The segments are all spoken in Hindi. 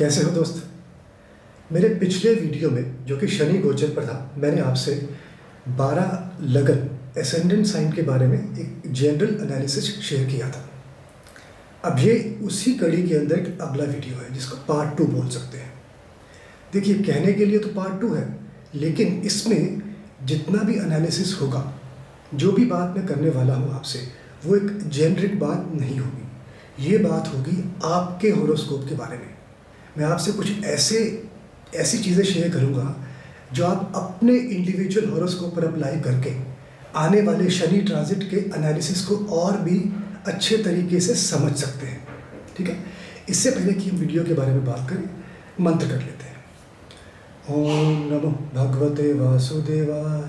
कैसे हो दोस्त। मेरे पिछले वीडियो में जो कि शनि गोचर पर था, मैंने आपसे 12 लगन एसेंडेंट साइन के बारे में एक जनरल एनालिसिस शेयर किया था। अब ये उसी कड़ी के अंदर एक अगला वीडियो है जिसको पार्ट 2 बोल सकते हैं। देखिए, कहने के लिए तो पार्ट 2 है, लेकिन इसमें जितना भी एनालिसिस होगा, जो भी बात मैं करने वाला हूँ आपसे, वो एक जेनरिक बात नहीं होगी। ये बात होगी आपके होरोस्कोप के बारे में। मैं आपसे कुछ ऐसी चीज़ें शेयर करूँगा जो आप अपने इंडिविजुअल होरोस्कोप पर अप्लाई करके आने वाले शनि ट्रांजिट के एनालिसिस को और भी अच्छे तरीके से समझ सकते हैं। ठीक है, इससे पहले कि हम वीडियो के बारे में बात करें, मंत्र कर लेते हैं। ओम नमो भगवते वासुदेवाय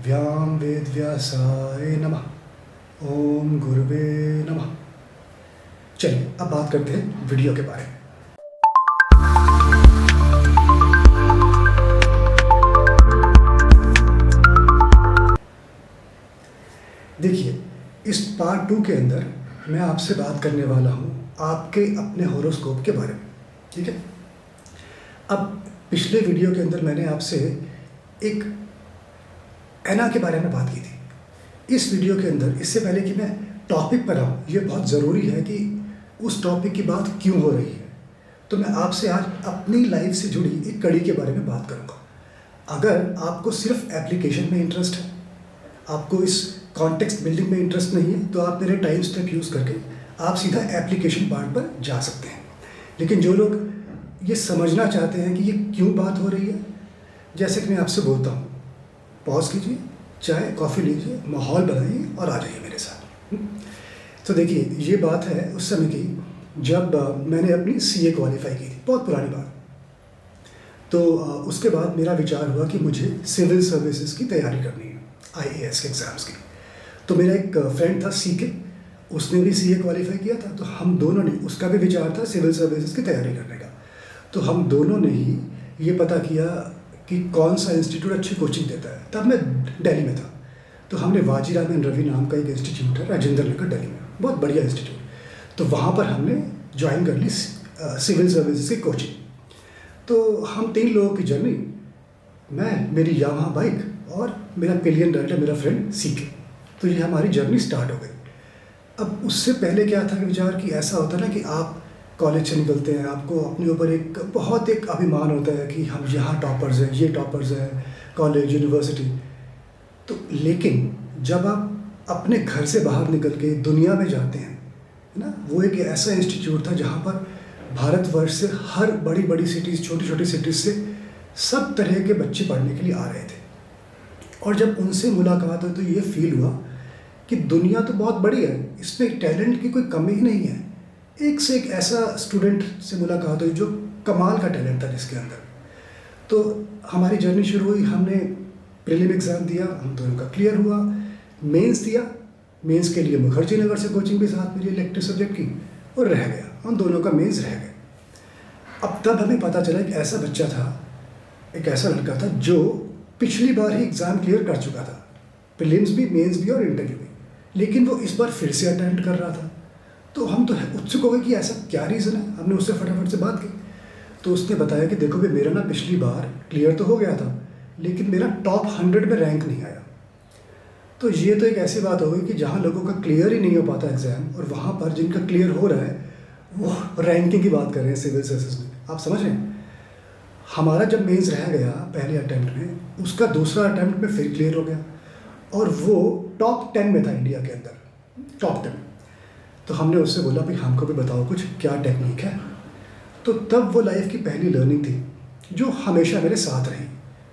व्याम वेद व्यासाय नमः। ओम गुरुवे नमः। चलिए अब बात करते हैं वीडियो के बारे में। देखिए, इस पार्ट 2 के अंदर मैं आपसे बात करने वाला हूँ आपके अपने होरोस्कोप के बारे में। ठीक है, अब पिछले वीडियो के अंदर मैंने आपसे एक एना के बारे में बात की थी। इस वीडियो के अंदर, इससे पहले कि मैं टॉपिक पर आऊँ, ये बहुत ज़रूरी है कि उस टॉपिक की बात क्यों हो रही है, तो मैं आपसे आज अपनी लाइफ से जुड़ी एक कड़ी के बारे में बात करूँगा। अगर आपको सिर्फ एप्लीकेशन में इंटरेस्ट है, आपको इस कॉन्टेक्स्ट बिल्डिंग में इंटरेस्ट नहीं है, तो आप मेरे टाइम स्टेप यूज़ करके आप सीधा एप्लीकेशन पार्ट पर जा सकते हैं। लेकिन जो लोग ये समझना चाहते हैं कि ये क्यों बात हो रही है, जैसे कि मैं आपसे बोलता हूँ, पॉज कीजिए, चाय कॉफ़ी लीजिए, माहौल बनाइए और आ जाइए मेरे साथ। तो देखिए, ये बात है उस समय की जब मैंने अपनी CA क्वालिफाई की थी, बहुत पुरानी बात। तो उसके बाद मेरा विचार हुआ कि मुझे सिविल सर्विसेज की तैयारी करनी है, IAS के एग्ज़ाम्स की। तो मेरा एक फ्रेंड था CK, उसने भी CA क्वालिफाई किया था। तो हम दोनों ने, उसका भी विचार था सिविल सर्विसेज की तैयारी करने का। तो हम दोनों ने ही ये पता किया कि कौन सा इंस्टीट्यूट अच्छी कोचिंग देता है। तब मैं दिल्ली में था, तो हमने वाजीराम एंड रवि नाम का एक इंस्टीट्यूट है राजेंद्र नगर दिल्ली में, बहुत बढ़िया इंस्टीट्यूट। तो वहाँ पर हमने ज्वाइन कर ली सिविल सर्विसेज की कोचिंग। तो हम 3 लोगों की जर्नी, मैं, मेरी यामाहा बाइक और मेरा पिलियन राइडर मेरा फ्रेंड CK। तो ये हमारी जर्नी स्टार्ट हो गई। अब उससे पहले क्या था कि विचार कि ऐसा होता है ना कि आप कॉलेज से निकलते हैं, आपको अपने ऊपर एक बहुत एक अभिमान होता है कि हम यहाँ टॉपर्स हैं, ये टॉपर्स हैं, कॉलेज यूनिवर्सिटी। तो लेकिन जब आप अपने घर से बाहर निकल के दुनिया में जाते हैं ना, वो एक ऐसा इंस्टीट्यूट था जहाँ पर भारतवर्ष से हर बड़ी बड़ी सिटीज़, छोटी छोटी सिटीज़ से सब तरह के बच्चे पढ़ने के लिए आ रहे थे। और जब उनसे मुलाकात हुई तो ये फील हुआ कि दुनिया तो बहुत बड़ी है, इसमें टैलेंट की कोई कमी ही नहीं है। एक से एक ऐसा स्टूडेंट से मुलाकात हुई जो कमाल का टैलेंट था जिसके अंदर। तो हमारी जर्नी शुरू हुई, हमने प्रीलिम एग्ज़ाम दिया, हम दोनों का क्लियर हुआ। मेंस दिया, मेंस के लिए मुखर्जी नगर से कोचिंग भी साथ मिली इलेक्टिव सब्जेक्ट की, और रह गया, हम दोनों का मेंस रह गए। अब तब हमें पता चला कि ऐसा बच्चा था, एक ऐसा लड़का था जो पिछली बार ही एग्ज़ाम क्लियर कर चुका था, प्रीलिम्स भी, मेंस भी और इंटरव्यू भी, लेकिन वो इस बार फिर से अटेम्प्ट कर रहा था। तो हम तो उत्सुक हो गए कि ऐसा क्या रीज़न है। हमने उससे फटाफट से बात की, तो उसने बताया कि देखो भाई, मेरा ना पिछली बार क्लियर तो हो गया था, लेकिन मेरा टॉप 100 में रैंक नहीं आया। तो ये तो एक ऐसी बात हो गई कि जहाँ लोगों का क्लियर ही नहीं हो पाता एग्ज़ाम, और वहाँ पर जिनका क्लियर हो रहा है वो रैंकिंग की बात कर रहे हैं सिविल सर्विसेज में। आप समझ रहे हैं, हमारा जब मेंस रह गया पहले अटैम्प्ट में, उसका दूसरा अटैम्प्ट में फिर क्लियर हो गया, और वो टॉप 10 में था इंडिया के अंदर, टॉप 10। तो हमने उससे बोला भाई हमको भी बताओ कुछ, क्या टेक्निक है। तो तब वो लाइफ की पहली लर्निंग थी जो हमेशा मेरे साथ रही।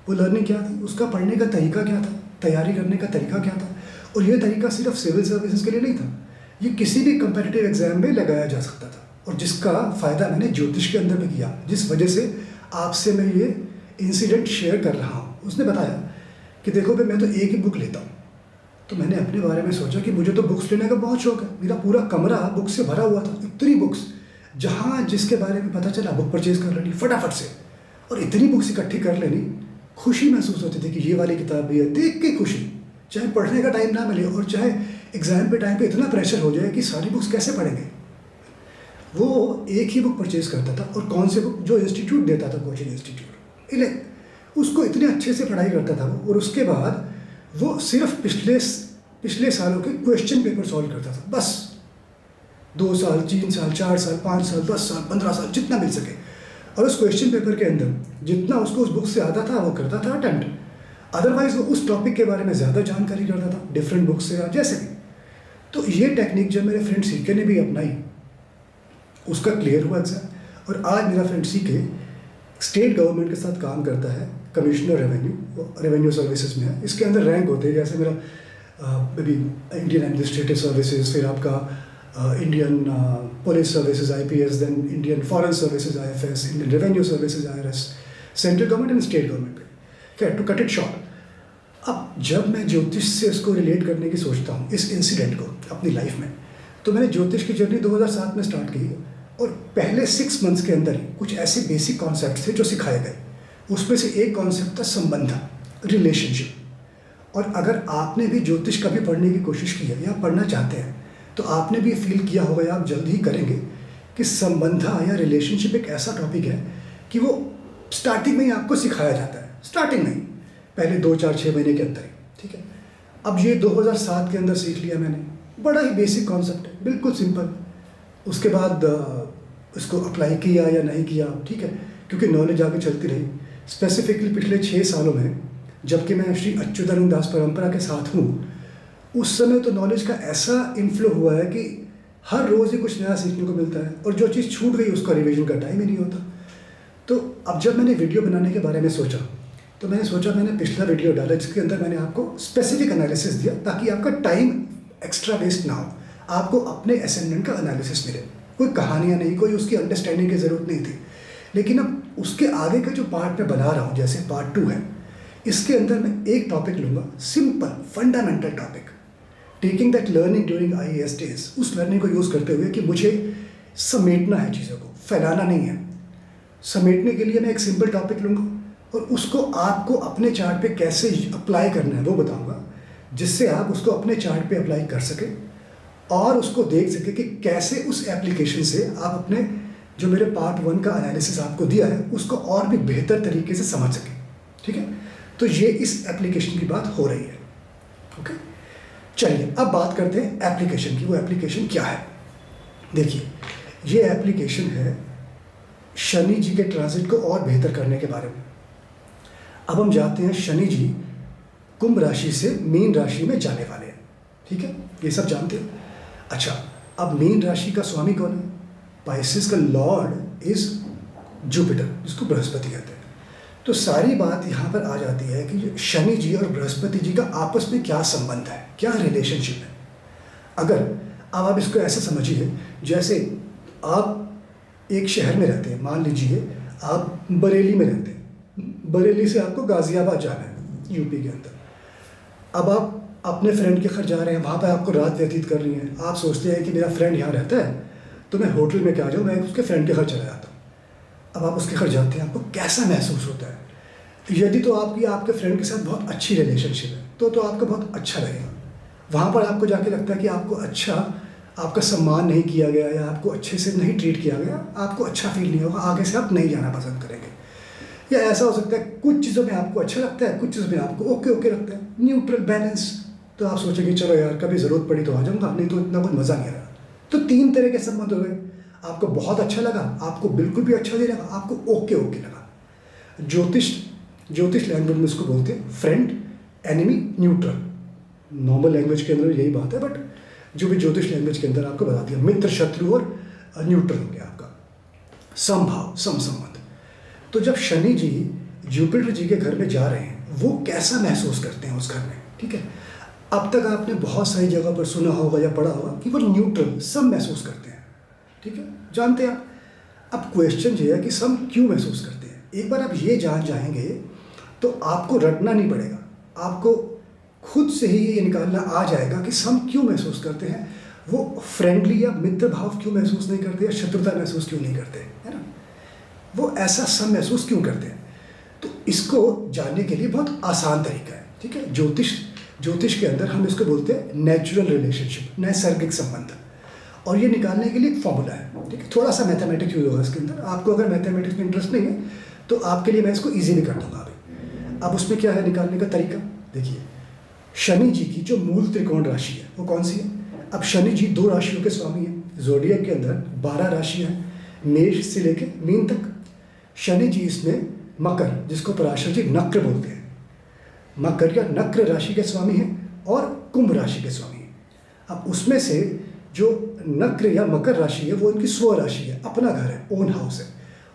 वो लर्निंग क्या थी, उसका पढ़ने का तरीका क्या था, तैयारी करने का तरीका क्या था। और ये तरीका सिर्फ सिविल सर्विसेज के लिए नहीं था, ये किसी भी कंपेटिटिव एग्जाम में लगाया जा सकता था, और जिसका फ़ायदा मैंने ज्योतिष के अंदर भी किया, जिस वजह से आपसे मैं ये इंसिडेंट शेयर कर रहा हूँ। उसने बताया कि देखो भाई, मैं तो एक ही बुक लेता हूँ। तो मैंने अपने बारे में सोचा कि मुझे तो बुक्स लेने का बहुत शौक है, मेरा पूरा कमरा बुक से भरा हुआ था, इतनी बुक्स, जहाँ जिसके बारे में पता चला बुक परचेज कर लेनी फटाफट से, और इतनी बुक्स इकट्ठी कर लेनी। खुशी महसूस होती थी कि ये वाली किताब भी है, देख के खुशी, चाहे पढ़ने का टाइम ना मिले और चाहे एग्ज़ाम पे टाइम पे इतना प्रेशर हो जाए कि सारी बुक्स कैसे पढ़ेंगे। वो एक ही बुक परचेज करता था, और कौन से बुक, जो इंस्टीट्यूट देता था, कोचिंग इंस्टीट्यूट, उसको इतने अच्छे से पढ़ाई करता था वो, और उसके बाद वो सिर्फ पिछले सालों के क्वेश्चन पेपर सॉल्व करता था बस। 2 साल, 3 साल, 4 साल, 5 साल, 10 साल, 15 साल, जितना मिल सके, और उस क्वेश्चन पेपर के अंदर जितना उसको उस बुक से आता था वो करता था अटेम्प्ट। अदरवाइज वो उस टॉपिक के बारे में ज़्यादा जानकारी करता था डिफरेंट बुक से या जैसे भी। तो ये टेक्निक जब मेरे फ्रेंड सीके ने भी अपनाई, उसका क्लियर हुआ एग्जाम, और आज मेरा फ्रेंड सीके स्टेट गवर्नमेंट के साथ काम करता है, कमिश्नर रेवेन्यू सर्विसेज में है। इसके अंदर रैंक होते हैं, जैसे मेरा अभी इंडियन एडमिनिस्ट्रेटिव सर्विसेज, फिर आपका Indian police services IPS, then Indian foreign services IFS, Indian revenue services IRS, central government and state government पे। खैर, टू कट इट शॉर्ट, अब जब मैं ज्योतिष से इसको रिलेट करने की सोचता हूँ, इस इंसिडेंट को अपनी लाइफ में, तो मैंने ज्योतिष की जर्नी 2007 में स्टार्ट की, और पहले 6 मंथ्स के अंदर ही कुछ ऐसे बेसिक कॉन्सेप्ट थे जो सिखाए गए। उसमें से एक कॉन्सेप्ट था संबंध, रिलेशनशिप। और अगर आपने भी ज्योतिष कभी पढ़ने की कोशिश की है या पढ़ना चाहते हैं, तो आपने भी फील किया होगा, या आप जल्द ही करेंगे, कि संबंध या रिलेशनशिप एक ऐसा टॉपिक है कि वो स्टार्टिंग में ही आपको सिखाया जाता है, स्टार्टिंग में ही, पहले 2, 4, 6 महीने के अंदर ही, ठीक है। अब ये 2007 के अंदर सीख लिया मैंने, बड़ा ही बेसिक कॉन्सेप्ट है, बिल्कुल सिंपल। उसके बाद इसको अप्लाई किया या नहीं किया, ठीक है, क्योंकि नॉलेज आगे चलती रही। स्पेसिफिकली पिछले 6 सालों में, जबकि मैं श्री अच्युतानंद दास परंपरा के साथ हूँ, उस समय तो नॉलेज का ऐसा इन्फ्लो हुआ है कि हर रोज़ ही कुछ नया सीखने को मिलता है, और जो चीज़ छूट गई उसका रिवीजन का टाइम ही नहीं होता। तो अब जब मैंने वीडियो बनाने के बारे में सोचा, तो मैंने पिछला वीडियो डाला जिसके अंदर मैंने आपको स्पेसिफिक एनालिसिस दिया, ताकि आपका टाइम एक्स्ट्रा वेस्ट ना हो, आपको अपने असाइनमेंट का एनालिसिस मिले। कोई कहानियाँ नहीं, कोई उसकी अंडरस्टैंडिंग की ज़रूरत नहीं थी। लेकिन अब उसके आगे का जो पार्ट मैं बना रहा हूँ, जैसे पार्ट 2 है, इसके अंदर मैं एक टॉपिक लूँगा, simple fundamental topic, taking that learning during IAS days. उस लर्निंग को यूज़ करते हुए कि मुझे समेटना है चीज़ों को, फैलाना नहीं है। समेटने के लिए मैं एक सिंपल टॉपिक लूँगा, और उसको आपको अपने चार्ट पे कैसे अप्लाई करना है वो बताऊँगा, जिससे आप उसको अपने चार्ट पे अप्लाई कर सकें, और उसको देख सके कि कैसे उस एप्लीकेशन से आप अपने, जो मेरे पार्ट 1 का एनालिसिस आपको दिया है, उसको और भी बेहतर तरीके से समझ सकें, ठीक है। तो ये इस एप्लीकेशन की बात हो रही है, ओके। चलिए अब बात करते हैं एप्लीकेशन की। वो एप्लीकेशन क्या है? देखिए, ये एप्लीकेशन है शनि जी के ट्रांजिट को और बेहतर करने के बारे में। अब हम जाते हैं, शनि जी कुंभ राशि से मीन राशि में जाने वाले हैं, ठीक है, ये सब जानते हैं। अच्छा, अब मीन राशि का स्वामी कौन है? पाइसेस का लॉर्ड इज जुपिटर, जिसको बृहस्पति कहते हैं। तो सारी बात यहाँ पर आ जाती है कि शनि जी और बृहस्पति जी का आपस में क्या संबंध है, क्या रिलेशनशिप है। अगर अब आप इसको ऐसा समझिए, जैसे आप एक शहर में रहते हैं, मान लीजिए आप बरेली में रहते हैं, बरेली से आपको गाज़ियाबाद जाना है यूपी के अंदर। अब आप अपने फ्रेंड के घर जा रहे हैं, वहाँ पर आपको रात व्यतीत कर रही हैं। आप सोचते हैं कि मेरा फ्रेंड यहाँ रहता है, तो मैं होटल में क्या जाऊँ, मैं उसके फ्रेंड के घर चला जाता हूँ। अब आप उसके घर जाते हैं, आपको कैसा महसूस होता है? यदि तो आपके फ्रेंड के साथ बहुत अच्छी रिलेशनशिप है, तो आपको बहुत अच्छा लगेगा। वहाँ पर आपको जाके लगता है कि आपका सम्मान नहीं किया गया, या आपको अच्छे से नहीं ट्रीट किया गया, आपको अच्छा फील नहीं होगा, आगे से आप नहीं जाना पसंद करेंगे। या ऐसा हो सकता है कुछ चीज़ों में आपको अच्छा लगता है, कुछ चीज़ों में आपको ओके लगता है, न्यूट्रल बैलेंस। तो आप सोचेंगे चलो यार, कभी ज़रूरत पड़ी तो आ जाऊँगा, नहीं तो इतना कुछ मज़ा नहीं आ रहा। तो 3 तरह के संबंध हो गए। आपको बहुत अच्छा लगा, आपको बिल्कुल भी अच्छा नहीं लगा, आपको ओके लगा। ज्योतिष लैंग्वेज में इसको बोलते हैं friend, enemy, neutral. Normal language के अंदर यही बात है, बट जो भी ज्योतिष लैंग्वेज के अंदर आपको बता दिया, मित्र, शत्रु और न्यूट्रल हो गया आपका समभाव, समसंबंध। तो जब शनि जी जुपिटर जी के घर में जा रहे हैं, वो कैसा महसूस करते हैं उस घर में, ठीक है। अब तक आपने बहुत सारी जगह पर सुना होगा या पढ़ा होगा कि वो न्यूट्रल, सम महसूस करते हैं, ठीक है, जानते हैं आप। अब क्वेश्चन ये है कि सम क्यों महसूस करते हैं। एक बार आप ये जान जाएंगे तो आपको रटना नहीं पड़ेगा, आपको खुद से ही ये निकालना आ जाएगा कि सम क्यों महसूस करते हैं। वो फ्रेंडली या मित्र भाव क्यों महसूस नहीं करते, या शत्रुता महसूस क्यों नहीं करते, है ना। वो ऐसा सम महसूस क्यों करते हैं। तो इसको जानने के लिए बहुत आसान तरीका है, ठीक है। ज्योतिष के अंदर हम इसको बोलते हैं नेचुरल रिलेशनशिप, नैसर्गिक संबंध। और ये निकालने के लिए एक फॉर्मूला है, ठीक है। थोड़ा सा मैथमेटिक्स यूज होगा इसके अंदर। आपको अगर मैथमेटिक्स में इंटरेस्ट नहीं है तो आपके लिए मैं इसको ईजी भी कर दूंगा अभी। अब उसमें क्या है निकालने का तरीका, देखिए शनि जी की जो मूल त्रिकोण राशि है वो कौन सी है। अब शनि जी 2 राशियों के स्वामी हैं। ज़ोडिएक के अंदर 12 राशियाँ हैं, मेष से लेके मीन तक। शनि जी इसमें मकर, जिसको पराशर जी नक्र बोलते हैं, मकर या नक्र राशि के स्वामी हैं और कुंभ राशि के स्वामी हैं। अब उसमें से जो नक्र या मकर राशि है वो इनकी स्व राशि है, अपना घर है, ओन हाउस है।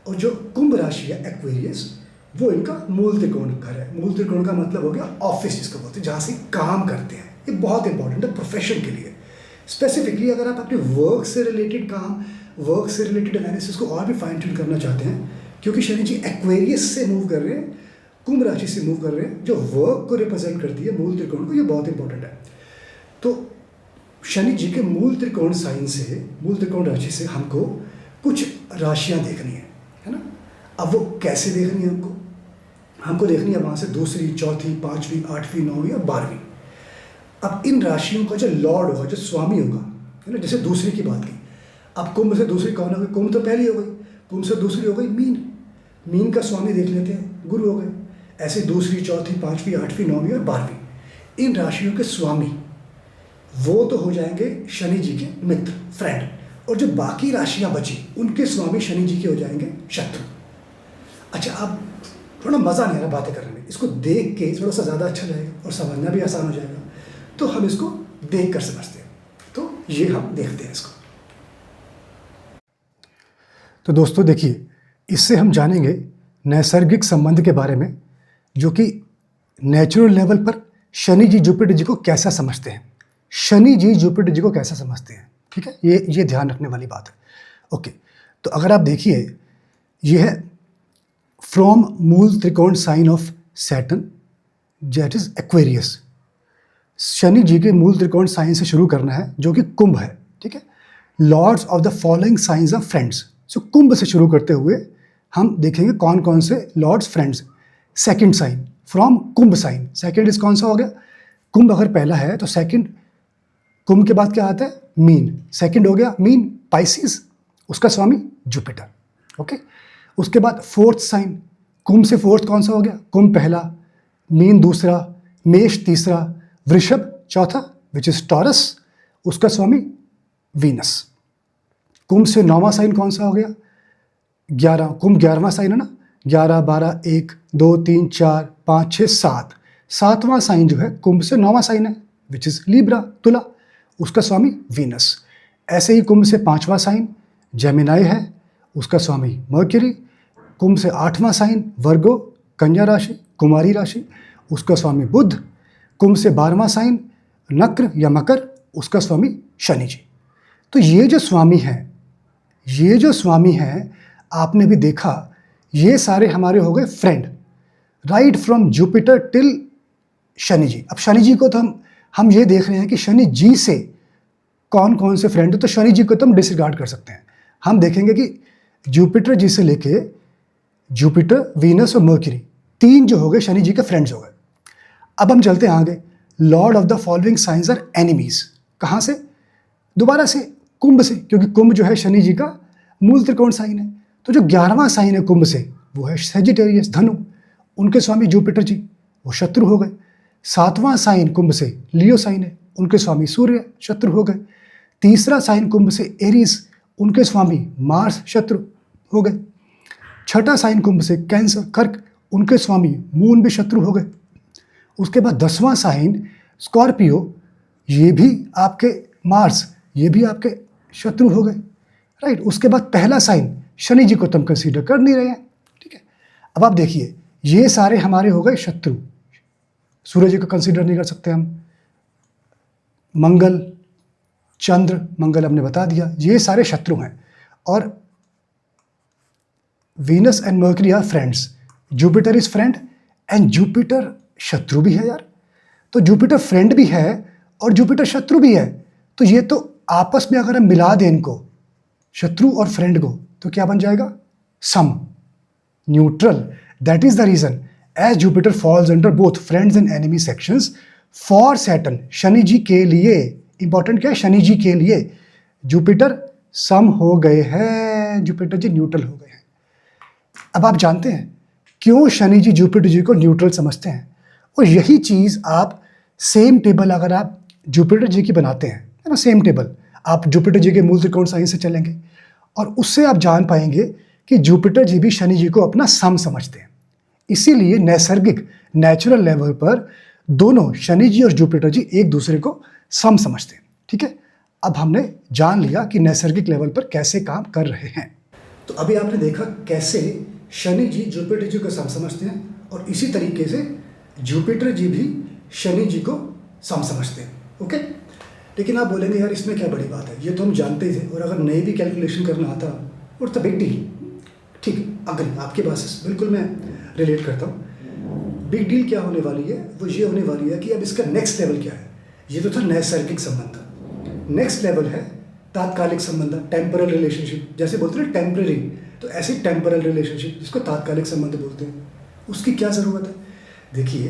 और जो कुंभ राशि है एक्वेरियस, वो इनका मूल त्रिकोण घर है। मूल त्रिकोण का मतलब हो गया ऑफिस, जिसको बोलते हैं जहाँ से काम करते हैं। ये बहुत इंपॉर्टेंट है प्रोफेशन के लिए। स्पेसिफिकली अगर आप अपने वर्क से रिलेटेड काम, वर्क से रिलेटेड एनालिसिस को और भी फाइन ट्यून करना चाहते हैं, क्योंकि शनि जी एक्वेरियस से मूव कर रहे हैं, कुंभ राशि से मूव कर रहे हैं, जो वर्क को रिप्रेजेंट करती है मूल त्रिकोण को, ये बहुत इंपॉर्टेंट है। तो शनि जी के मूल त्रिकोण साइन से, मूल त्रिकोण राशि से हमको कुछ राशियां देखनी है ना। अब वो कैसे देखनी है हमको देखनी है वहाँ से दूसरी, चौथी, पाँचवीं, 8वीं, 9वीं और 12वीं। अब इन राशियों का जो लॉर्ड होगा, जो स्वामी होगा, है ना, जैसे दूसरी की बात की। अब कुंभ से दूसरी कौन हो गई? कुंभ तो पहली हो गई, कुंभ से दूसरी हो गई मीन। मीन का स्वामी देख लेते हैं, गुरु हो गए। ऐसे दूसरी, चौथी, 5वीं, 8वीं, 9वीं और 12वीं, इन राशियों के स्वामी वो तो हो जाएंगे शनि जी के मित्र, फ्रेंड। और जो बाकी राशियां बची उनके स्वामी शनि जी के हो जाएंगे शत्रु। अच्छा, अब थोड़ा मज़ा नहीं आ रहा बातें करने में, इसको देख के थोड़ा सा ज़्यादा अच्छा लगेगा और समझना भी आसान हो जाएगा। तो हम इसको देख कर समझते हैं। तो ये हम देखते हैं इसको। तो दोस्तों देखिए, इससे हम जानेंगे नैसर्गिक संबंध के बारे में, जो कि नेचुरल लेवल पर शनि जी जुपिटर जी को कैसा समझते हैं। शनि जी जुपिटर जी को कैसा समझते हैं, ठीक है, ये ध्यान रखने वाली बात है। ओके, तो अगर आप देखिए, ये है फ्रॉम मूल त्रिकोण sign of Saturn that is Aquarius. Shani ji के मूल त्रिकोण साइन से शुरू करना है, जो कि कुंभ है, ठीक है। Lords of the following signs of friends. So Kumbh से शुरू करते हुए हम देखेंगे कौन कौन से lords friends. Second sign from Kumbh sign, second is कौन सा हो गया? कुंभ अगर पहला है तो सेकंड, कुंभ के बाद क्या आता है? मीन। सेकंड हो गया मीन, पाइसिस, उसका स्वामी जुपिटर। ओके, उसके बाद फोर्थ साइन, कुंभ से फोर्थ कौन सा हो गया? कुंभ पहला, मीन दूसरा, मेष तीसरा, वृषभ चौथा विच इज टॉरस, उसका स्वामी वीनस। कुंभ से 9वां साइन कौन सा हो गया? 11, कुंभ 11वां साइन है ना, 11, 12, 1, 2, 3, 4, 5, 6, 7, 7वां साइन जो है कुंभ से 9वां साइन है विच इज लीब्रा, तुला, उसका स्वामी वीनस। ऐसे ही कुंभ से 5वां साइन जेमिनाई है, उसका स्वामी मर्क्यूरी। कुंभ से 8वां साइन वर्गो, कन्या राशि, कुमारी राशि, उसका स्वामी बुध। कुंभ से 12वां साइन नक्र या मकर, उसका स्वामी शनि जी। तो ये जो स्वामी हैं आपने भी देखा, ये सारे हमारे हो गए friend, right from Jupiter till Shani ji. अब शनि जी को तो हम ये देख रहे हैं कि शनि जी से कौन कौन से फ्रेंड है, तो शनि जी को तो हम डिसरिगार्ड कर सकते हैं। हम देखेंगे कि जुपिटर जी से लेके जुपिटर, वीनस और मर्क्यूरी, 3 जो हो गए शनि जी के फ्रेंड्स हो गए। अब हम चलते हैं आगे। Lord of the following signs are enemies. कहाँ से? दोबारा से कुंभ से, क्योंकि कुंभ जो है शनि जी का मूल त्रिकोण साइन है। तो जो 11वां साइन है कुंभ से वो है सेजिटेरियस, धनु, उनके स्वामी जुपिटर जी, वो शत्रु हो गए। 7वां साइन कुंभ से लियो साइन है, उनके स्वामी सूर्य, शत्रु हो गए। तीसरा साइन कुंभ से एरीज, उनके स्वामी मार्स, शत्रु हो गए। छठा साइन कुंभ से कैंसर, कर्क, उनके स्वामी मून भी शत्रु हो गए। उसके बाद 10वां साइन स्कॉर्पियो, ये भी आपके मार्स, ये भी आपके शत्रु हो गए, राइट। उसके बाद पहला साइन शनि जी को तुम कंसीडर कर नहीं रहे हैं, ठीक है। अब आप देखिए, ये सारे हमारे हो गए शत्रु। सूर्य जी को कंसीडर नहीं कर सकते हम। मंगल, चंद्र, मंगल हमने बता दिया, ये सारे शत्रु हैं। और Venus and Mercury are friends. Jupiter is friend and Jupiter शत्रु भी है यार। तो जुपिटर फ्रेंड भी है और जुपिटर शत्रु भी है। तो ये तो आपस में अगर हम मिला दें इनको, शत्रु और फ्रेंड को, तो क्या बन जाएगा? सम, neutral. That is the reason as Jupiter falls under both friends and enemy sections for Saturn. Shani ji के लिए इंपॉर्टेंट क्या है? शनि जी के लिए जुपिटर सम हो गए हैं, जुपिटर जी न्यूट्रल हो गए हैं। अब आप जानते हैं क्यों शनि जी जुपिटर जी को न्यूट्रल समझते हैं, और यही चीज़ आप सेम टेबल अगर आप जुपिटर जी की बनाते हैं, है ना, सेम टेबल आप जुपिटर जी के मूल त्रिकोण साइन से चलेंगे और उससे आप जान पाएंगे कि जुपिटर जी भी शनि जी को अपना सम समझते हैं। इसीलिए नैसर्गिक नेचुरल लेवल पर दोनों शनि जी और जुपिटर जी एक दूसरे को सम समझते हैं। ठीक है, अब हमने जान लिया कि नैसर्गिक लेवल पर कैसे काम कर रहे हैं। तो अभी आपने देखा कैसे शनि जी जुपिटर जी को सम समझते हैं, और इसी तरीके से जुपिटर जी भी शनि जी को सम समझते हैं। ओके, लेकिन आप बोलेंगे यार इसमें क्या बड़ी बात है, ये तो हम जानते ही थे, और अगर नई भी कैलकुलेशन करना आता और तो बिग डील। ठीक है, अगर आपके पास बिल्कुल मैं रिलेट करता हूँ। बिग डील क्या होने वाली है, वो ये होने वाली है कि अब इसका नेक्स्ट लेवल क्या है। ये तो था नैसर्गिक संबंध, नेक्स्ट लेवल है तात्कालिक संबंध, टेम्परल रिलेशनशिप। जैसे बोलते हैं टेम्पररी, तो ऐसे टेम्परल रिलेशनशिप जिसको तात्कालिक संबंध बोलते हैं, उसकी क्या ज़रूरत है। देखिए,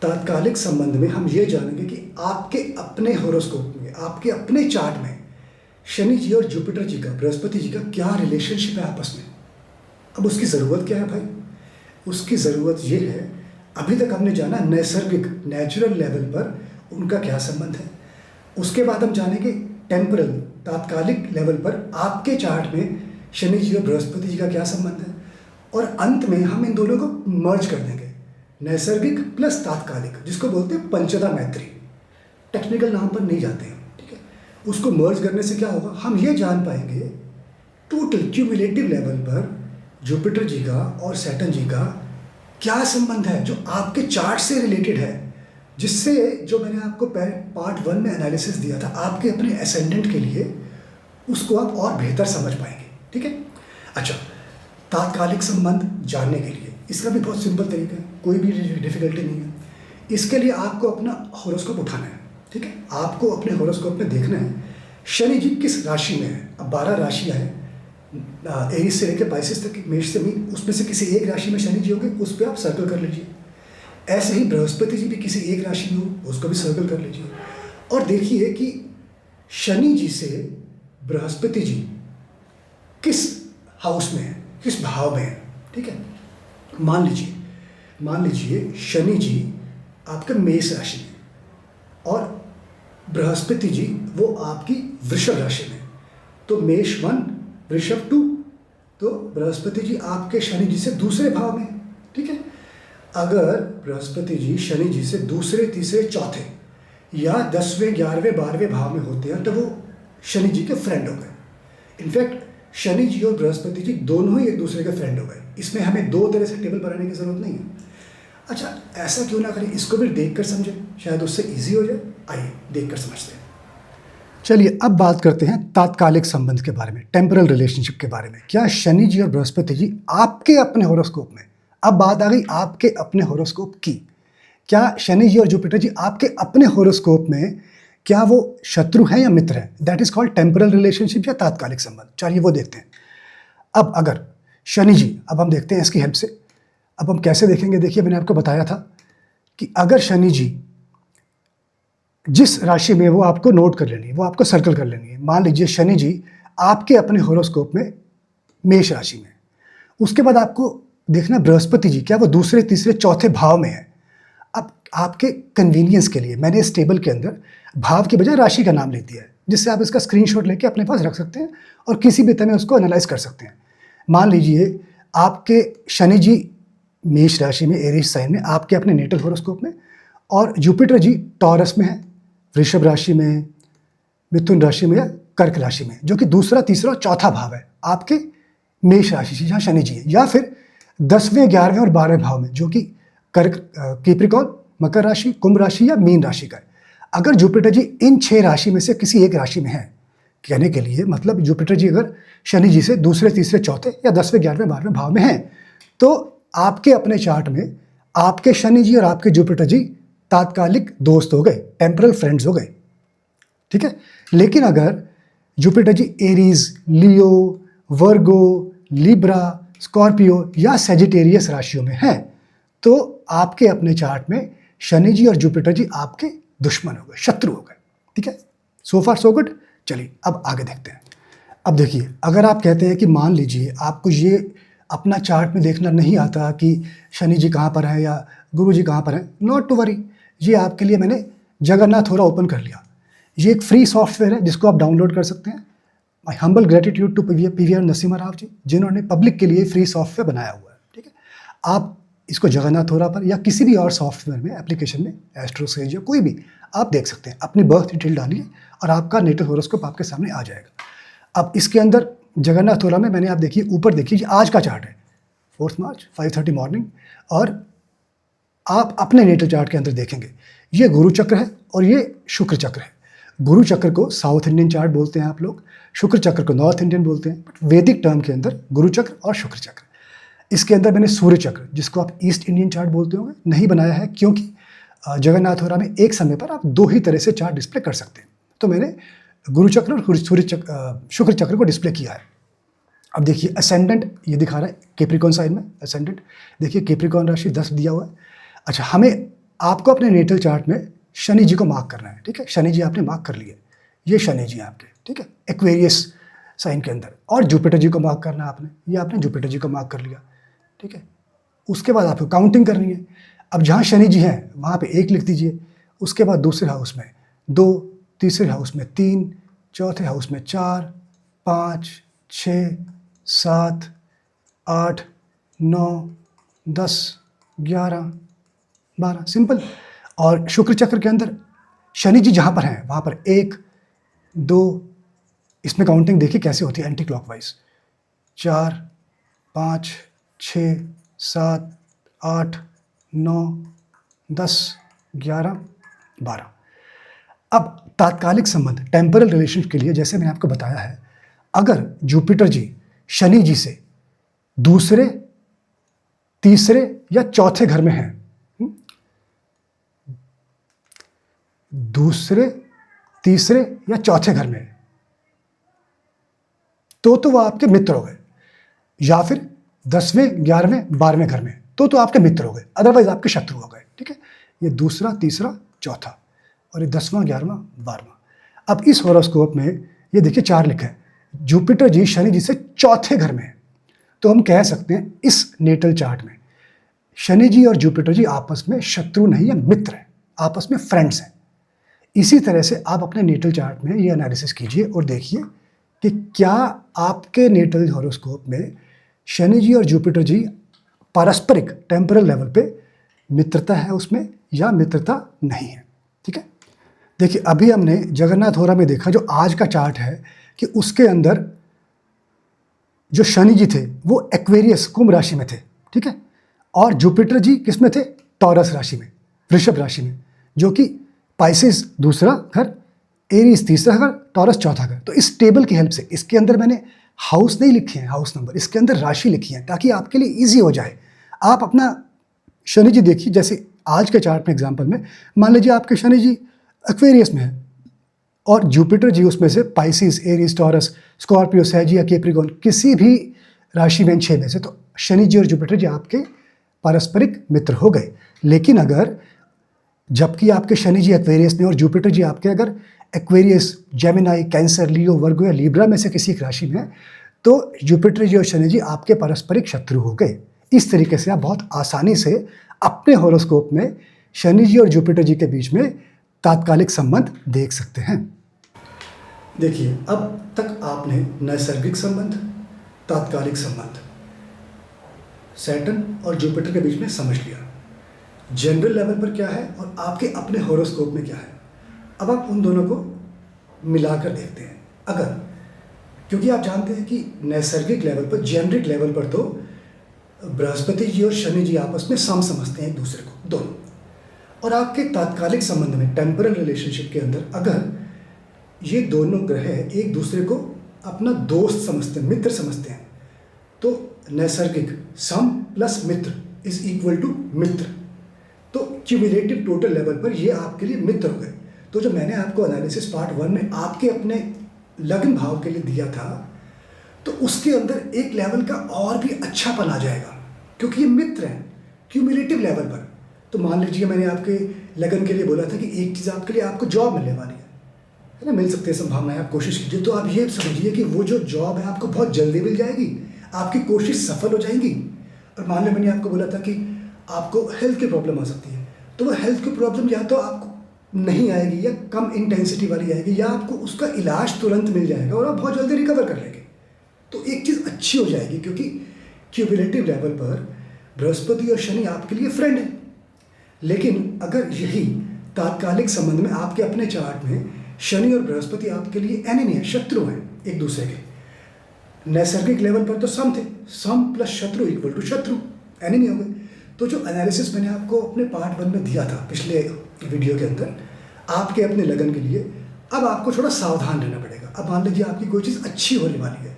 तात्कालिक संबंध में हम ये जानेंगे कि आपके अपने हॉरोस्कोप में, आपके अपने चार्ट में शनि जी और जुपिटर जी का, बृहस्पति जी का क्या रिलेशनशिप है आपस में। अब उसकी ज़रूरत क्या है भाई, उसकी ज़रूरत ये है, अभी तक हमने जाना नैसर्गिक नेचुरल लेवल पर उनका क्या संबंध है। उसके बाद हम जानेंगे टेम्परल तात्कालिक लेवल पर आपके चार्ट में शनि जी और बृहस्पति जी का क्या संबंध है, और अंत में हम इन दोनों को मर्ज कर देंगे, नैसर्गिक प्लस तात्कालिक, जिसको बोलते हैं पंचदा मैत्री। टेक्निकल नाम पर नहीं जाते हैं, ठीक है। उसको मर्ज करने से क्या होगा, हम ये जान पाएंगे टोटल क्यूमुलेटिव लेवल पर जुपिटर जी का और सैटर्न जी का क्या संबंध है, जो आपके चार्ट से रिलेटेड है, जिससे जो मैंने आपको पार्ट 1 में एनालिसिस दिया था आपके अपने एसेंडेंट के लिए, उसको आप और बेहतर समझ पाएंगे। ठीक है, अच्छा, तात्कालिक संबंध जानने के लिए इसका भी बहुत सिंपल तरीका है, कोई भी डिफिकल्टी नहीं है। इसके लिए आपको अपना हॉरोस्कोप उठाना है। ठीक है, आपको अपने हॉरोस्कोप में देखना है शनि जी किस राशि में है। अब 12 राशियाँ हैं, एरीज से लेकर पाइसेस तक, मेष से मीन, उसमें से किसी एक राशि में शनि जी होंगे, उस पर आप सर्कल कर लीजिए। ऐसे ही बृहस्पति जी भी किसी एक राशि में हो, उसको भी सर्कल कर लीजिए। और देखिए कि शनि जी से बृहस्पति जी किस हाउस में है, किस भाव में है। ठीक है, मान लीजिए शनि जी आपके मेष राशि में और बृहस्पति जी वो आपकी वृषभ राशि में, तो मेष 1 वृषभ 2, तो बृहस्पति जी आपके शनि जी से दूसरे भाव में। ठीक है, अगर बृहस्पति जी शनि जी से दूसरे, तीसरे, चौथे या 10वें, 11वें, 12वें भाव में होते हैं, तो वो शनि जी के फ्रेंड हो गए। इनफैक्ट शनि जी और बृहस्पति जी दोनों ही एक दूसरे के फ्रेंड हो गए। इसमें हमें दो तरह से टेबल बनाने की ज़रूरत नहीं है। अच्छा, ऐसा क्यों ना करें, इसको भी देख कर समझें, शायद उससे ईजी हो जाए। आइए देख कर समझते हैं। चलिए अब बात करते हैं तात्कालिक संबंध के बारे में, टेम्परल रिलेशनशिप के बारे में। क्या शनि जी और बृहस्पति जी आपके अपने हॉरोस्कोप में, अब बात आ गई आपके अपने हॉरोस्कोप की, क्या शनि जी और जुपिटर जी आपके अपने हॉरोस्कोप में क्या वो शत्रु हैं या मित्र हैं। That is called temporal relationship या तात्कालिक संबंध। चलिए वो देखते हैं। अब अगर शनि जी, अब हम देखते हैं इसकी हेल्प से। अब हम कैसे देखेंगे, देखिए मैंने आपको बताया था कि अगर शनि जी जिस राशि में, वो आपको नोट कर लेनी है, वो आपको सर्कल कर लेनी है। मान लीजिए शनि जी आपके अपने हॉरोस्कोप में मेष राशि में, उसके बाद आपको देखना बृहस्पति जी क्या वो दूसरे, तीसरे, चौथे भाव में है। अब आपके कन्वीनियंस के लिए मैंने इस टेबल के अंदर भाव की बजाय राशि का नाम लिख दिया है, जिससे आप इसका स्क्रीनशॉट लेके अपने पास रख सकते हैं और किसी भी तरह उसको एनालाइज कर सकते हैं। मान लीजिए आपके शनि जी मेष राशि में, एरीज साइन में, आपके अपने नेटल हॉरोस्कोप में, और जुपिटर जी टॉरस में है, वृषभ राशि में, मिथुन राशि में या कर्क राशि में, जो कि दूसरा, तीसरा और चौथा भाव है आपके मेष राशि से जहाँ शनि जी है, या फिर 10वें, 11वें और 12वें भाव में, जो कि कर्क, कैप्रिकॉर्न, मकर राशि, कुंभ राशि या मीन राशि का है। अगर जुपिटर जी इन 6 राशि में से किसी एक राशि में है, कहने के लिए मतलब जुपिटर जी अगर शनि जी से दूसरे, तीसरे, चौथे या 10वें, 11वें, 12वें भाव में है, तो आपके अपने चार्ट में आपके शनि जी और आपके जुपिटर जी तात्कालिक दोस्त हो गए, टेम्परल फ्रेंड्स हो गए। ठीक है, लेकिन अगर जुपिटर जी एरीज, लियो, वर्गो, लिब्रा, स्कॉर्पियो या सेजिटेरियस राशियों में है, तो आपके अपने चार्ट में शनि जी और जुपिटर जी आपके दुश्मन हो गए, शत्रु हो गए। ठीक है, सो फार सो गुड। चलिए अब आगे देखते हैं। अब देखिए, अगर आप कहते हैं कि मान लीजिए आपको ये अपना चार्ट में देखना नहीं आता कि शनि जी कहाँ पर है या गुरु जी कहाँ पर हैं, नॉट टू वरी, ये आपके लिए मैंने जगन्नाथ होरा ओपन कर लिया। ये एक फ्री सॉफ्टवेयर है जिसको आप डाउनलोड कर सकते हैं। My humble gratitude to PVR Narasimha Rao ji, जिन्होंने पब्लिक के लिए फ्री सॉफ्टवेयर बनाया हुआ है। ठीक है, आप इसको जगन्नाथ होरा पर या किसी भी और सॉफ्टवेयर में, एप्लीकेशन में, एस्ट्रोसेज या कोई भी आप देख सकते हैं। अपनी बर्थ डिटेल डालिए और आपका नेटल होरोस्कोप आपके सामने आ जाएगा। अब इसके अंदर जगन्नाथ होरा में मैंने, आप देखिए ऊपर देखिए, आज का चार्ट है 4 मार्च 5:30 मॉर्निंग, और आप अपने नेटल चार्ट के अंदर देखेंगे ये गुरु चक्र है और ये शुक्र चक्र है। गुरु चक्र को साउथ इंडियन चार्ट बोलते हैं आप लोग, शुक्र चक्र को नॉर्थ इंडियन बोलते हैं, बट वैदिक टर्म के अंदर गुरु चक्र और शुक्र चक्र। इसके अंदर मैंने सूर्य चक्र, जिसको आप ईस्ट इंडियन चार्ट बोलते होंगे, नहीं बनाया है, क्योंकि जगन्नाथ होरा में एक समय पर आप 2 ही तरह से चार्ट डिस्प्ले कर सकते हैं। तो मैंने गुरु चक्र और सूर्य चक्र, शुक्र चक्र को डिस्प्ले किया है। अब देखिए असेंडेंट ये दिखा रहा है कैप्रिकॉर्न साइन में, असेंडेंट देखिए कैप्रिकॉर्न राशि 10 दिया हुआ है। अच्छा, हमें आपको अपने नेटल चार्ट में शनि जी को मार्क करना है। ठीक है, शनि जी आपने मार्क कर लिए, ये शनि जी आपके, ठीक है, एक्वेरियस साइन के अंदर। और जुपिटर जी को मार्क करना है आपने, ये आपने जुपिटर जी को मार्क कर लिया। ठीक है, उसके बाद आपको काउंटिंग करनी है। अब जहाँ शनि जी हैं वहाँ पे 1 लिख दीजिए, उसके बाद दूसरे हाउस में 2, तीसरे हाउस में 3, चौथे हाउस में 4, 5, 6, 7, 8, 9, 10, 11, 12, सिंपल। और शुक्र चक्र के अंदर शनि जी जहाँ पर हैं वहाँ पर 1, 2, इसमें काउंटिंग देखिए कैसे होती है एंटी क्लॉकवाइज, 4, 5, 6, 7, 8, 9, 10, 11, 12। अब तात्कालिक संबंध, टेम्परल रिलेशन के लिए जैसे मैंने आपको बताया है, अगर जुपिटर जी शनि जी से दूसरे, तीसरे या चौथे घर में हैं, दूसरे, तीसरे या चौथे घर में, तो वो आपके मित्र हो गए, या फिर 10वें, 11वें, 12वें घर में, तो आपके मित्र हो गए, अदरवाइज आपके शत्रु हो गए। ठीक है, ये दूसरा, तीसरा, चौथा, और ये 10वां, 11वां, 12वां। अब इस होरोस्कोप में ये देखिए 4 लिखा है, जुपिटर जी शनि जी से चौथे घर में है, तो हम कह सकते हैं इस नेटल चार्ट में शनि जी और जुपिटर जी आपस में शत्रु नहीं है, मित्र हैं, आपस में फ्रेंड्स हैं। इसी तरह से आप अपने नेटल चार्ट में ये एनालिसिस कीजिए और देखिए कि क्या आपके नेटल हॉरोस्कोप में शनि जी और जुपिटर जी पारस्परिक टेम्परल लेवल पे मित्रता है उसमें या मित्रता नहीं है। ठीक है, देखिए अभी हमने जगन्नाथ होरा में देखा जो आज का चार्ट है कि उसके अंदर जो शनि जी थे वो एक्वेरियस कुंभ राशि में थे। ठीक है, और जुपिटर जी किस में थे, टॉरस राशि में, वृषभ राशि में, जो कि पाइसेस दूसरा घर, एरीज तीसरा घर, टॉरस चौथा घर। तो इस टेबल की हेल्प से, इसके अंदर मैंने हाउस नहीं लिखे हैं, हाउस नंबर, इसके अंदर राशि लिखी है ताकि आपके लिए इजी हो जाए। आप अपना शनि जी देखिए, जैसे आज के चार्ट में एग्जांपल में मान लीजिए आपके शनि जी एक्वेरियस में है और जुपिटर जी उसमें से पाइसेस, एरीज, टॉरस, स्कॉर्पियो, सैजिया, कैप्रिकॉर्न, किसी भी राशि में 6 में से, तो शनि जी और जुपिटर जी आपके पारस्परिक मित्र हो गए। लेकिन अगर जबकि आपके शनि जी एक्वेरियस में और जुपिटर जी आपके अगर एक्वेरियस, जेमिनाई, कैंसर, लियो, वर्गो या लिब्रा में से किसी एक राशि में है, तो जुपिटर जी और शनि जी आपके पारस्परिक शत्रु हो गए। इस तरीके से आप बहुत आसानी से अपने हॉरोस्कोप में शनि जी और जुपिटर जी के बीच में तात्कालिक संबंध देख सकते हैं। देखिए, अब तक आपने नैसर्गिक संबंध, तात्कालिक संबंध सैटर्न और जुपिटर के बीच में समझ लिया, जनरल लेवल पर क्या है और आपके अपने हॉरोस्कोप में क्या है। अब आप उन दोनों को मिलाकर देखते हैं। अगर, क्योंकि आप जानते हैं कि नैसर्गिक लेवल पर, जेनरिक लेवल पर तो बृहस्पति जी और शनि जी आपस में समझते हैं एक दूसरे को, दोनों। और आपके तात्कालिक संबंध में, टेम्परल रिलेशनशिप के अंदर, अगर ये दोनों ग्रह एक दूसरे को अपना दोस्त समझते हैं, मित्र समझते हैं, तो नैसर्गिक सम प्लस मित्र इज इक्वल टू मित्र, तो क्यूमुलेटिव टोटल लेवल पर ये आपके लिए मित्र हो गए। तो जो मैंने आपको एनालिसिस पार्ट 1 में आपके अपने लग्न भाव के लिए दिया था, तो उसके अंदर एक लेवल का और भी अच्छापन आ जाएगा, क्योंकि ये मित्र हैं क्यूमुलेटिव लेवल पर। तो मान लीजिए मैंने आपके लगन के लिए बोला था कि एक चीज़ आपके लिए, आपको जॉब मिलने वाली है, है ना, मिल सकते हैं संभावनाएं, आप कोशिश कीजिए। तो आप ये समझिए कि वो जो जॉब है आपको बहुत जल्दी मिल जाएगी, आपकी कोशिश सफल हो जाएगी। और मान लो मैंने आपको बोला था कि आपको हेल्थ की प्रॉब्लम आ सकती है, तो वो हेल्थ की प्रॉब्लम या तो आपको नहीं आएगी या कम इंटेंसिटी वाली आएगी, या आपको उसका इलाज तुरंत मिल जाएगा और आप बहुत जल्दी रिकवर कर लेंगे। तो एक चीज़ अच्छी हो जाएगी, क्योंकि क्यूमुलेटिव लेवल पर बृहस्पति और शनि आपके लिए फ्रेंड है। लेकिन अगर यही तात्कालिक संबंध में आपके अपने चार्ट में शनि और बृहस्पति आपके लिए एनिमी है, शत्रु हैं एक दूसरे के, नैसर्गिक लेवल पर तो सम थे, सम प्लस शत्रु इक्वल टू शत्रु, एनिमी हो गए। तो जो एनालिसिस मैंने आपको अपने पार्ट 1 में दिया था पिछले वीडियो के अंदर आपके अपने लगन के लिए, अब आपको थोड़ा सावधान रहना पड़ेगा। अब मान लीजिए आपकी कोई चीज़ अच्छी होने वाली है,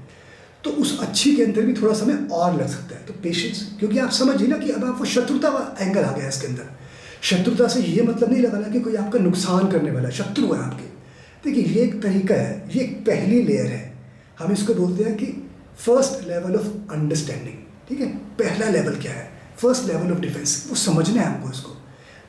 तो उस अच्छी के अंदर भी थोड़ा समय और लग सकता है, तो पेशेंस, क्योंकि आप समझिए ना कि अब आपको शत्रुता एंगल आ गया है इसके अंदर। शत्रुता से ये मतलब नहीं लगाना कि कोई आपका नुकसान करने वाला है, शत्रु है आपके। देखिए ये एक तरीका है, ये एक पहली लेयर है, हम इसको बोलते हैं कि फर्स्ट लेवल ऑफ अंडरस्टैंडिंग। ठीक है, पहला लेवल क्या है, फर्स्ट लेवल ऑफ डिफेंस, वो समझना है हमको इसको।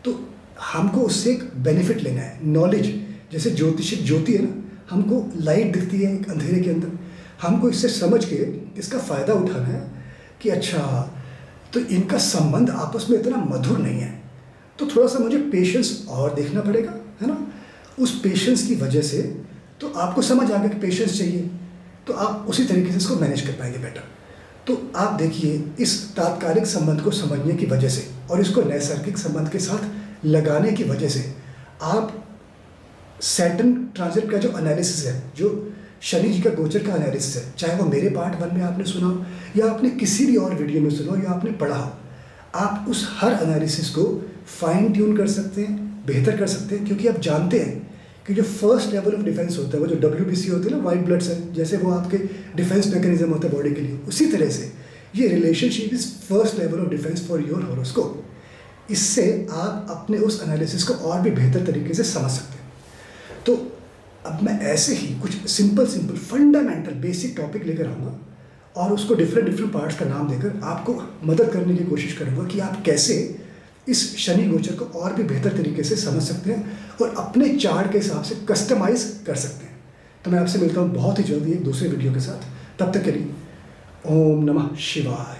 तो हमको उससे एक बेनिफिट लेना है, नॉलेज। जैसे ज्योतिषिक ज्योति है ना, हमको लाइट दिखती है एक अंधेरे के अंदर, हमको इससे समझ के इसका फ़ायदा उठाना है कि अच्छा तो इनका संबंध आपस में इतना मधुर नहीं है, तो थोड़ा सा मुझे पेशेंस और देखना पड़ेगा, है ना। उस पेशेंस की वजह से तो आपको समझ आ गया कि पेशेंस चाहिए, तो आप उसी तरीके से इसको मैनेज कर पाएंगे बेटर। तो आप देखिए इस तात्कालिक संबंध को समझने की वजह से और इसको नैसर्गिक संबंध के साथ लगाने की वजह से आप सैटर्न ट्रांजिट का जो एनालिसिस है, जो शनि जी का गोचर का एनालिसिस है, चाहे वो मेरे पार्ट 1 में आपने सुना हो या आपने किसी भी और वीडियो में सुना हो या आपने पढ़ा हो, आप उस हर एनालिसिस को फाइन ट्यून कर सकते हैं, बेहतर कर सकते हैं। क्योंकि आप जानते हैं कि जो फर्स्ट लेवल ऑफ डिफेंस होता है, वो जो WBC होते हैं ना, वाइट ब्लड सेल, जैसे वो आपके डिफेंस मैकेनिज्म होता है बॉडी के लिए, उसी तरह से ये relationship is first level of defence for your horoscope. इससे आप अपने उस एनालिसिस को और भी बेहतर तरीके से समझ सकते हैं। तो अब मैं ऐसे ही कुछ सिंपल फंडामेंटल बेसिक टॉपिक लेकर आऊँगा और उसको डिफरेंट पार्ट्स का नाम देकर आपको मदद करने की कोशिश करूँगा कि आप कैसे इस शनि गोचर को और भी बेहतर तरीके से समझ सकते हैं और अपने चार्ट के हिसाब से कस्टमाइज कर सकते हैं। तो मैं आपसे मिलता हूँ बहुत ही जल्दी एक दूसरे वीडियो के साथ। तब तक के लिए ओम नमः शिवाय।